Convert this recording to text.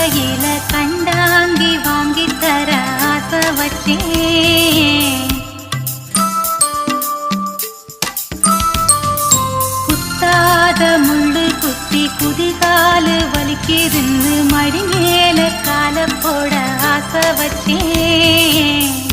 கையில கண்டாங்கி வாங்கி தர ஆசை வச்சேன். குத்தாத முள்ளு குத்தி குதிகாலு வலிக்கிருந்து மடி மேல கால போட ஆசை வச்சேன்.